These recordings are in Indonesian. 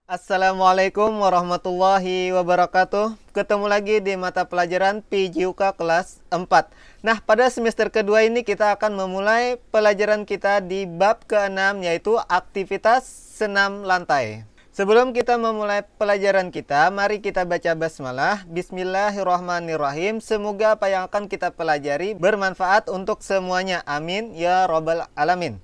Assalamualaikum warahmatullahi wabarakatuh. Ketemu lagi di mata pelajaran PJUK kelas 4. Nah, pada semester kedua ini kita akan memulai pelajaran kita di bab ke-6, yaitu aktivitas senam lantai. Sebelum kita memulai pelajaran kita, mari kita baca basmalah. Bismillahirrahmanirrahim. Semoga apa yang akan kita pelajari bermanfaat untuk semuanya. Amin ya robbal alamin.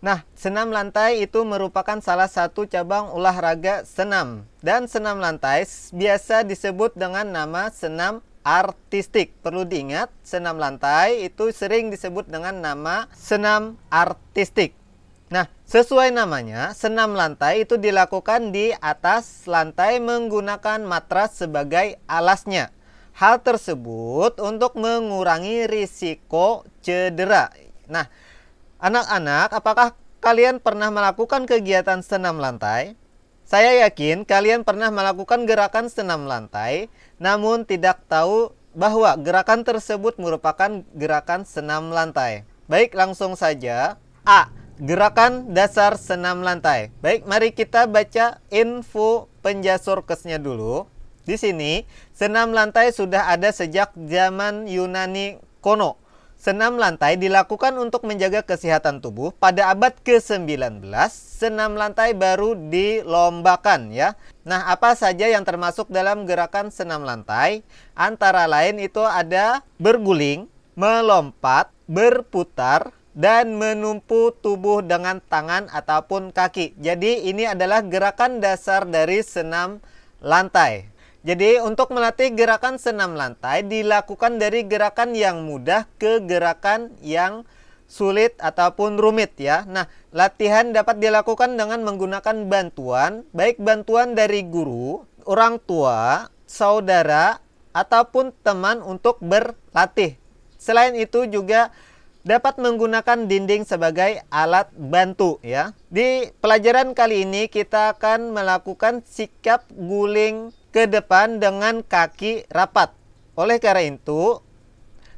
Nah, senam lantai itu merupakan salah satu cabang olahraga senam. Dan senam lantai biasa disebut dengan nama senam artistik. Perlu diingat, senam lantai itu sering disebut dengan nama senam artistik. Nah, sesuai namanya, senam lantai itu dilakukan di atas lantai menggunakan matras sebagai alasnya. Hal tersebut untuk mengurangi risiko cedera. Nah, anak-anak, apakah kalian pernah melakukan kegiatan senam lantai? Saya yakin kalian pernah melakukan gerakan senam lantai, namun tidak tahu bahwa gerakan tersebut merupakan gerakan senam lantai. Baik, langsung saja. A. Gerakan dasar senam lantai. Baik, mari kita baca info penjasurkesnya dulu. Di sini, senam lantai sudah ada sejak zaman Yunani kuno. Senam lantai dilakukan untuk menjaga kesehatan tubuh. Pada abad ke-19, senam lantai baru dilombakan ya. Nah, apa saja yang termasuk dalam gerakan senam lantai? Antara lain itu ada berguling, melompat, berputar, dan menumpu tubuh dengan tangan ataupun kaki. Jadi ini adalah gerakan dasar dari senam lantai. Jadi untuk melatih gerakan senam lantai dilakukan dari gerakan yang mudah ke gerakan yang sulit ataupun rumit ya. Nah, latihan dapat dilakukan dengan menggunakan bantuan, baik bantuan dari guru, orang tua, saudara, ataupun teman untuk berlatih. Selain itu juga dapat menggunakan dinding sebagai alat bantu ya. Di pelajaran kali ini kita akan melakukan sikap guling ke depan dengan kaki rapat. Oleh karena itu,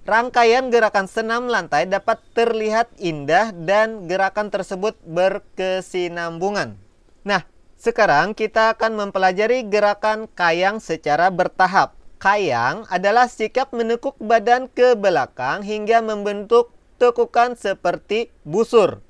rangkaian gerakan senam lantai dapat terlihat indah dan gerakan tersebut berkesinambungan. Nah, sekarang kita akan mempelajari gerakan kayang secara bertahap. Kayang adalah sikap menekuk badan ke belakang hingga membentuk tekukan seperti busur.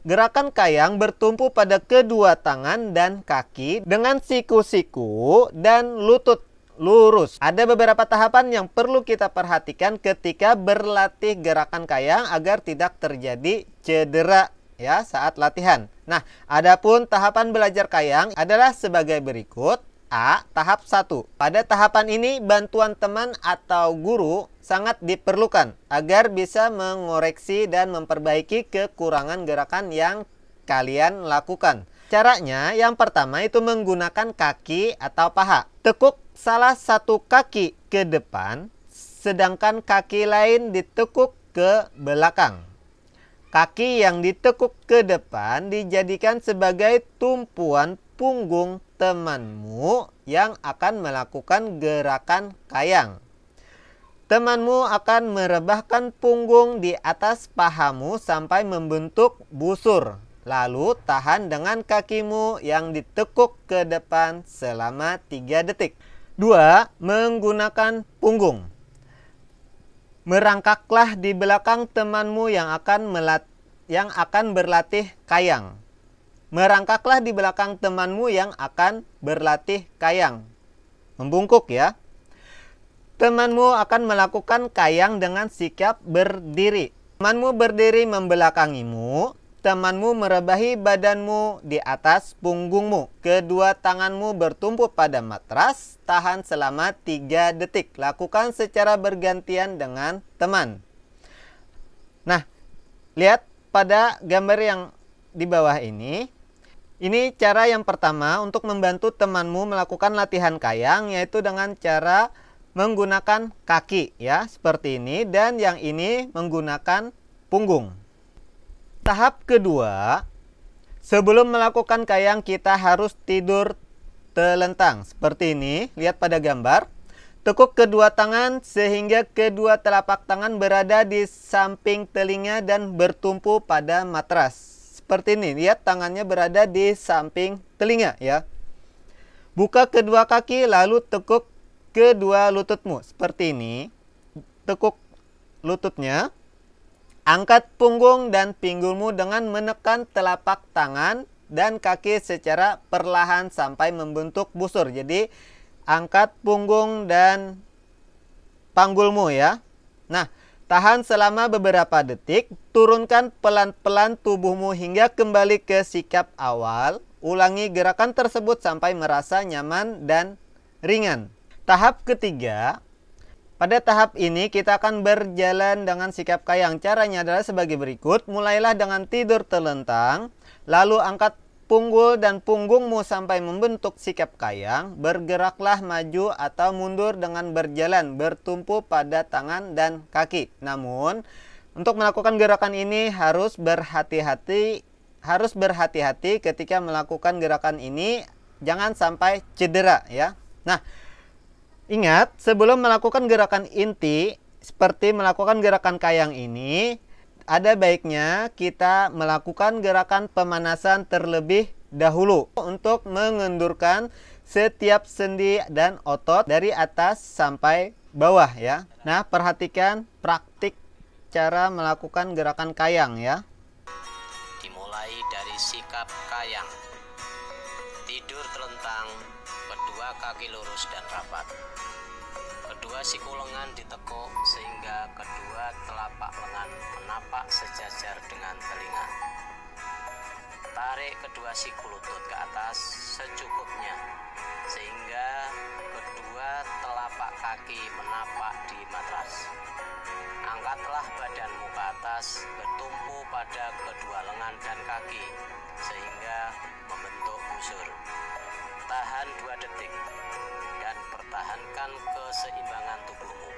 Gerakan kayang bertumpu pada kedua tangan dan kaki dengan siku-siku dan lutut lurus. Ada beberapa tahapan yang perlu kita perhatikan ketika berlatih gerakan kayang agar tidak terjadi cedera ya saat latihan. Nah, adapun tahapan belajar kayang adalah sebagai berikut. A. Tahap 1. Pada tahapan ini bantuan teman atau guru sangat diperlukan agar bisa mengoreksi dan memperbaiki kekurangan gerakan yang kalian lakukan. Caranya yang pertama itu menggunakan kaki atau paha. Tekuk salah satu kaki ke depan, sedangkan kaki lain ditekuk ke belakang. Kaki yang ditekuk ke depan dijadikan sebagai tumpuan punggung temanmu yang akan melakukan gerakan kayang. Temanmu akan merebahkan punggung di atas pahamu sampai membentuk busur. Lalu tahan dengan kakimu yang ditekuk ke depan selama 3 detik. 2. Menggunakan punggung. Merangkaklah di belakang temanmu yang akan berlatih kayang. Merangkaklah di belakang temanmu yang akan berlatih kayang. Membungkuk ya. Temanmu akan melakukan kayang dengan sikap berdiri. Temanmu berdiri membelakangimu. Temanmu merebahi badanmu di atas punggungmu. Kedua tanganmu bertumpu pada matras. Tahan selama 3 detik. Lakukan secara bergantian dengan teman. Nah, lihat pada gambar yang di bawah ini. Ini cara yang pertama untuk membantu temanmu melakukan latihan kayang, yaitu dengan cara menggunakan kaki ya, seperti ini, dan yang ini menggunakan punggung. Tahap kedua, sebelum melakukan kayang kita harus tidur telentang seperti ini. Lihat pada gambar. Tekuk kedua tangan sehingga kedua telapak tangan berada di samping telinga dan bertumpu pada matras. Seperti ini, lihat tangannya berada di samping telinga ya. Buka kedua kaki lalu tekuk kedua lututmu seperti ini. Tekuk lututnya. Angkat punggung dan pinggulmu dengan menekan telapak tangan dan kaki secara perlahan sampai membentuk busur. Jadi angkat punggung dan panggulmu ya. Nah, tahan selama beberapa detik, turunkan pelan-pelan tubuhmu hingga kembali ke sikap awal. Ulangi gerakan tersebut sampai merasa nyaman dan ringan. Tahap ketiga, pada tahap ini kita akan berjalan dengan sikap kayang. Caranya adalah sebagai berikut. Mulailah dengan tidur telentang, lalu angkat punggul dan punggungmu sampai membentuk sikap kayang. Bergeraklah maju atau mundur dengan berjalan, bertumpu pada tangan dan kaki. Namun, untuk melakukan gerakan ini harus berhati-hati ketika melakukan gerakan ini, jangan sampai cedera ya. Nah, ingat, sebelum melakukan gerakan inti seperti melakukan gerakan kayang ini, ada baiknya kita melakukan gerakan pemanasan terlebih dahulu untuk mengendurkan setiap sendi dan otot dari atas sampai bawah ya. Nah, perhatikan praktik cara melakukan gerakan kayang ya. Dimulai dari sikap kayang. Tidur telentang, kedua kaki lurus dan rapat. Kedua siku lengan ditekuk sehingga kedua telapak lengan menapak sejajar dengan telinga. Tarik kedua siku lutut ke atas secukupnya sehingga kedua telapak kaki menapak di matras. Angkatlah badanmu ke atas, bertumpu pada kedua lengan dan kaki sehingga membentuk busur. Tahan 2 detik dan pertahankan keseimbangan tubuhmu.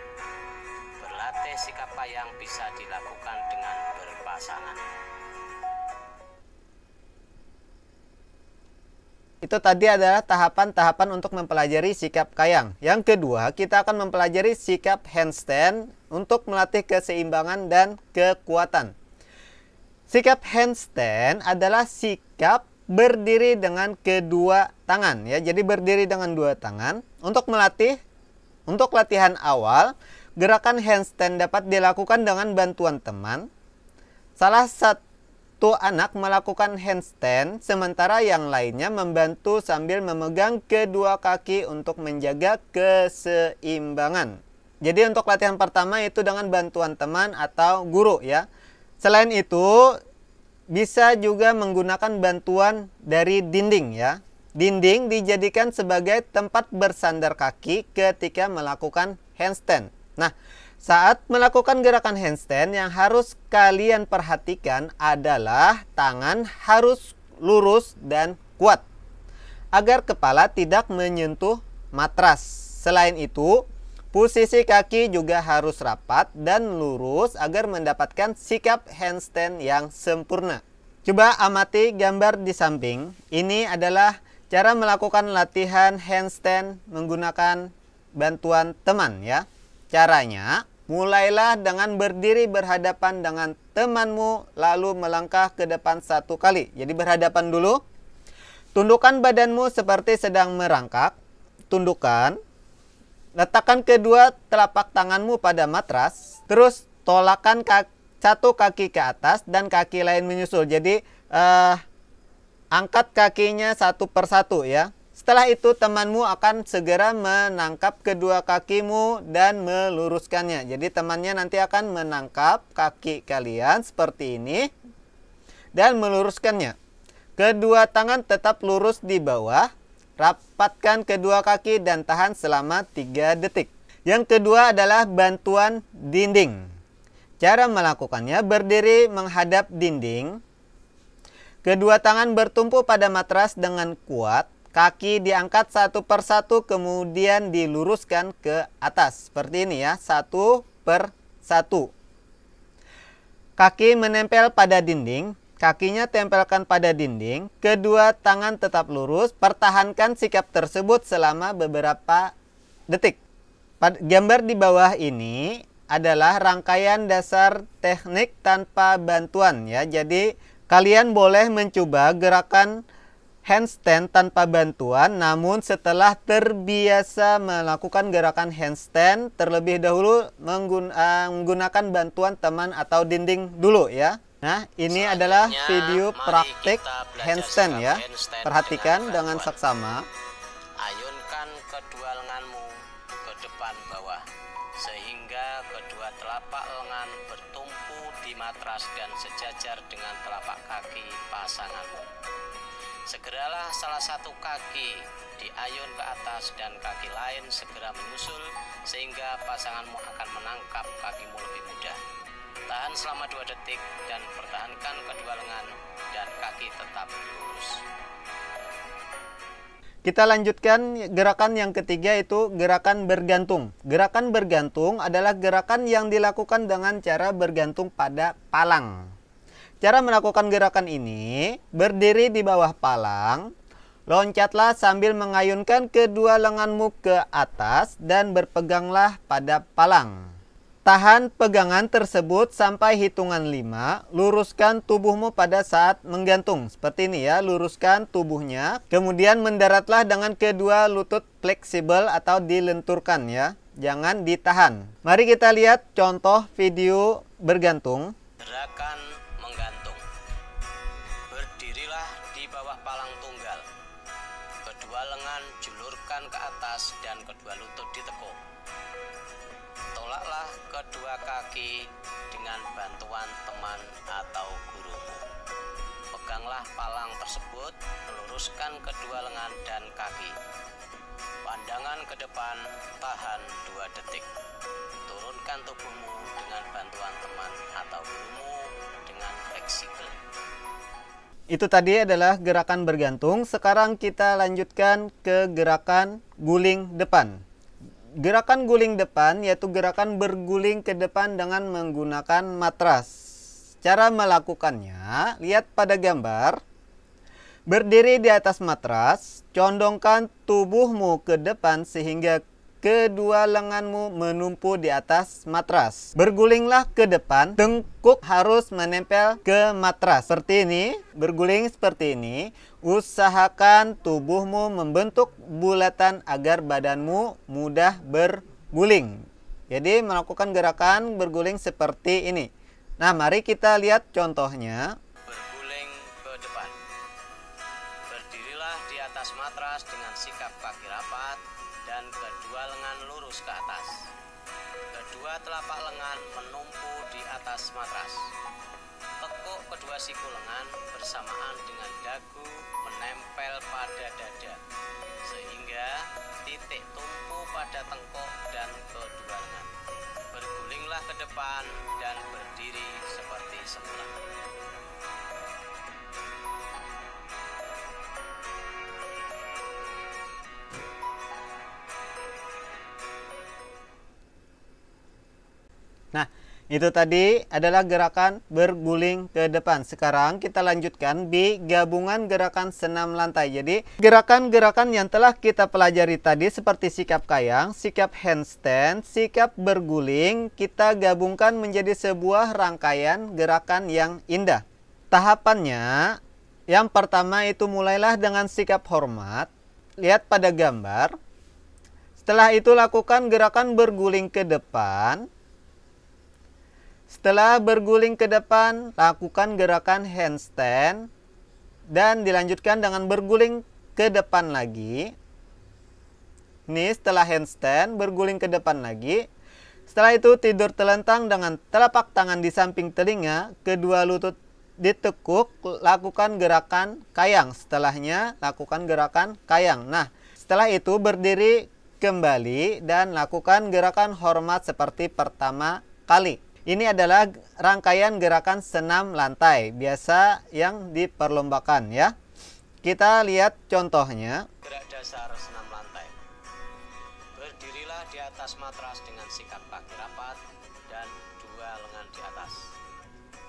Berlatih sikap kayang bisa dilakukan dengan berpasangan. Itu tadi adalah tahapan-tahapan untuk mempelajari sikap kayang. Yang kedua, kita akan mempelajari sikap handstand untuk melatih keseimbangan dan kekuatan. Sikap handstand adalah sikap berdiri dengan kedua tangan ya. Jadi berdiri dengan 2 tangan. Untuk latihan awal, gerakan handstand dapat dilakukan dengan bantuan teman. Salah satu anak melakukan handstand, sementara yang lainnya membantu sambil memegang kedua kaki untuk menjaga keseimbangan. Jadi untuk latihan pertama itu dengan bantuan teman atau guru ya. Selain itu, bisa juga menggunakan bantuan dari dinding ya. Dinding dijadikan sebagai tempat bersandar kaki ketika melakukan handstand. Nah, saat melakukan gerakan handstand yang harus kalian perhatikan adalah tangan harus lurus dan kuat agar kepala tidak menyentuh matras. Selain itu, posisi kaki juga harus rapat dan lurus agar mendapatkan sikap handstand yang sempurna. Coba amati gambar di samping. Ini adalah cara melakukan latihan handstand menggunakan bantuan teman ya. Caranya, mulailah dengan berdiri berhadapan dengan temanmu lalu melangkah ke depan 1 kali. Jadi berhadapan dulu. Tundukkan badanmu seperti sedang merangkak. Tundukkan. Letakkan kedua telapak tanganmu pada matras. Terus tolakkan satu kaki ke atas dan kaki lain menyusul. Jadi angkat kakinya satu persatu ya. Setelah itu temanmu akan segera menangkap kedua kakimu dan meluruskannya. Jadi temannya nanti akan menangkap kaki kalian seperti ini dan meluruskannya. Kedua tangan tetap lurus di bawah. Rapatkan kedua kaki dan tahan selama 3 detik. Yang kedua adalah bantuan dinding. Cara melakukannya berdiri menghadap dinding. Kedua tangan bertumpu pada matras dengan kuat. Kaki diangkat satu persatu kemudian diluruskan ke atas. Seperti ini ya, 1 per 1. Kaki menempel pada dinding. Kakinya tempelkan pada dinding. Kedua tangan tetap lurus. Pertahankan sikap tersebut selama beberapa detik. Gambar di bawah ini adalah rangkaian dasar teknik tanpa bantuan ya. Jadi kalian boleh mencoba gerakan handstand tanpa bantuan, namun setelah terbiasa melakukan gerakan handstand, terlebih dahulu menggunakan bantuan teman atau dinding dulu ya. Nah, ini adalah video praktik handstand ya. Perhatikan dengan saksama. Ayunkan kedua lenganmu ke depan bawah, sehingga kedua telapak lengan bertumpu di matras dan sejajar dengan telapak kaki pasanganmu. Segeralah salah satu kaki diayun ke atas dan kaki lain segera menyusul, sehingga pasanganmu akan menangkap kakimu lebih mudah. Tahan selama 2 detik dan pertahankan kedua lengan dan kaki tetap lurus. Kita lanjutkan gerakan yang ketiga, itu gerakan bergantung. Gerakan bergantung adalah gerakan yang dilakukan dengan cara bergantung pada palang. Cara melakukan gerakan ini, berdiri di bawah palang, loncatlah sambil mengayunkan kedua lenganmu ke atas dan berpeganglah pada palang. Tahan pegangan tersebut sampai hitungan 5, luruskan tubuhmu pada saat menggantung. Seperti ini ya, luruskan tubuhnya. Kemudian mendaratlah dengan kedua lutut fleksibel atau dilenturkan ya, jangan ditahan. Mari kita lihat contoh video bergantung. Gerakan menggantung. Berdirilah di bawah palang tunggal. Kedua lengan julurkan ke atas dan kedua lutut ditekuk. Tolaklah kedua kaki dengan bantuan teman atau gurumu. Peganglah palang tersebut, luruskan kedua lengan dan kaki. Pandangan ke depan, tahan 2 detik. Turunkan tubuhmu dengan bantuan teman atau gurumu dengan fleksibel. Itu tadi adalah gerakan bergantung. Sekarang kita lanjutkan ke gerakan guling depan. Gerakan guling depan yaitu gerakan berguling ke depan dengan menggunakan matras. Cara melakukannya, lihat pada gambar. Berdiri di atas matras, condongkan tubuhmu ke depan sehingga kedua lenganmu menumpu di atas matras. Bergulinglah ke depan, tengkuk harus menempel ke matras. Seperti ini, berguling seperti ini. Usahakan tubuhmu membentuk bulatan agar badanmu mudah berguling. Jadi melakukan gerakan berguling seperti ini. Nah, mari kita lihat contohnya. Berguling ke depan. Berdirilah di atas matras dengan sikap kaki rapat dan kedua lengan lurus ke atas. Kedua telapak lengan menumpu di atas matras. Tekuk kedua siku lengan bersamaan dengan dagu menempel pada dada, sehingga titik tumpu pada tengkuk dan kedua lengan. Bergulinglah ke depan dan berdiri seperti semula. Nah, itu tadi adalah gerakan berguling ke depan. Sekarang kita lanjutkan di gabungan gerakan senam lantai. Jadi, gerakan-gerakan yang telah kita pelajari tadi seperti sikap kayang, sikap handstand, sikap berguling, kita gabungkan menjadi sebuah rangkaian gerakan yang indah. Tahapannya, yang pertama itu mulailah dengan sikap hormat. Lihat pada gambar. Setelah itu lakukan gerakan berguling ke depan. Setelah berguling ke depan, lakukan gerakan handstand dan dilanjutkan dengan berguling ke depan lagi. Ini setelah handstand, berguling ke depan lagi. Setelah itu tidur telentang dengan telapak tangan di samping telinga, kedua lutut ditekuk, lakukan gerakan kayang. Setelahnya lakukan gerakan kayang. Nah, setelah itu berdiri kembali dan lakukan gerakan hormat seperti pertama kali. Ini adalah rangkaian gerakan senam lantai, biasa yang diperlombakan ya. Kita lihat contohnya. Gerak dasar senam lantai. Berdirilah di atas matras dengan sikap kaki rapat dan dua lengan di atas.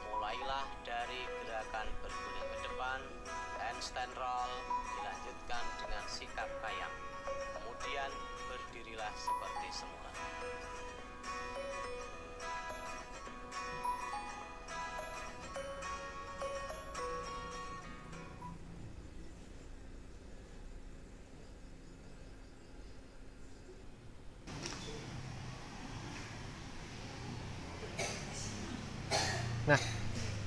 Mulailah dari gerakan berguling ke depan, handstand roll, dilanjutkan dengan sikap kayang. Kemudian berdirilah seperti semula. Nah,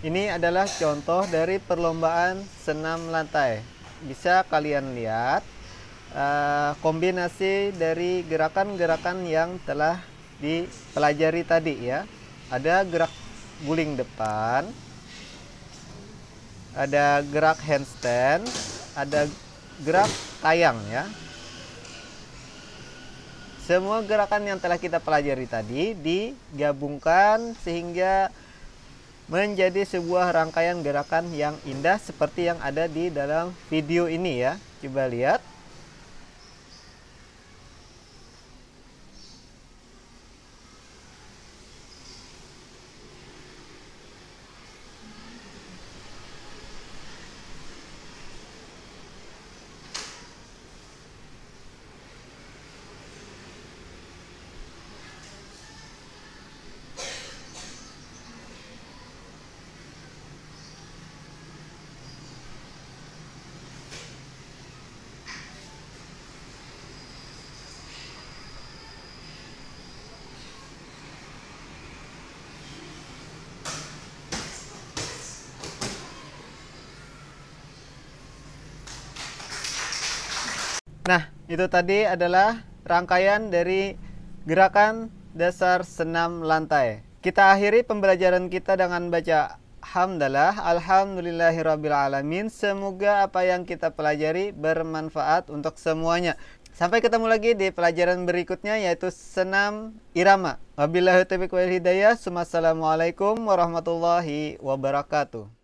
ini adalah contoh dari perlombaan senam lantai. Bisa kalian lihat kombinasi dari gerakan-gerakan yang telah dipelajari tadi ya. Ada gerak guling depan, ada gerak handstand, ada gerak tayang ya. Semua gerakan yang telah kita pelajari tadi digabungkan sehingga menjadi sebuah rangkaian gerakan yang indah seperti yang ada di dalam video ini ya. Coba lihat. Nah, itu tadi adalah rangkaian dari gerakan dasar senam lantai. Kita akhiri pembelajaran kita dengan baca hamdalah, alhamdulillahirrabbilalamin. Semoga apa yang kita pelajari bermanfaat untuk semuanya. Sampai ketemu lagi di pelajaran berikutnya, yaitu senam irama. Wabillahi taufiq wal hidayah. Assalamualaikum warahmatullahi wabarakatuh.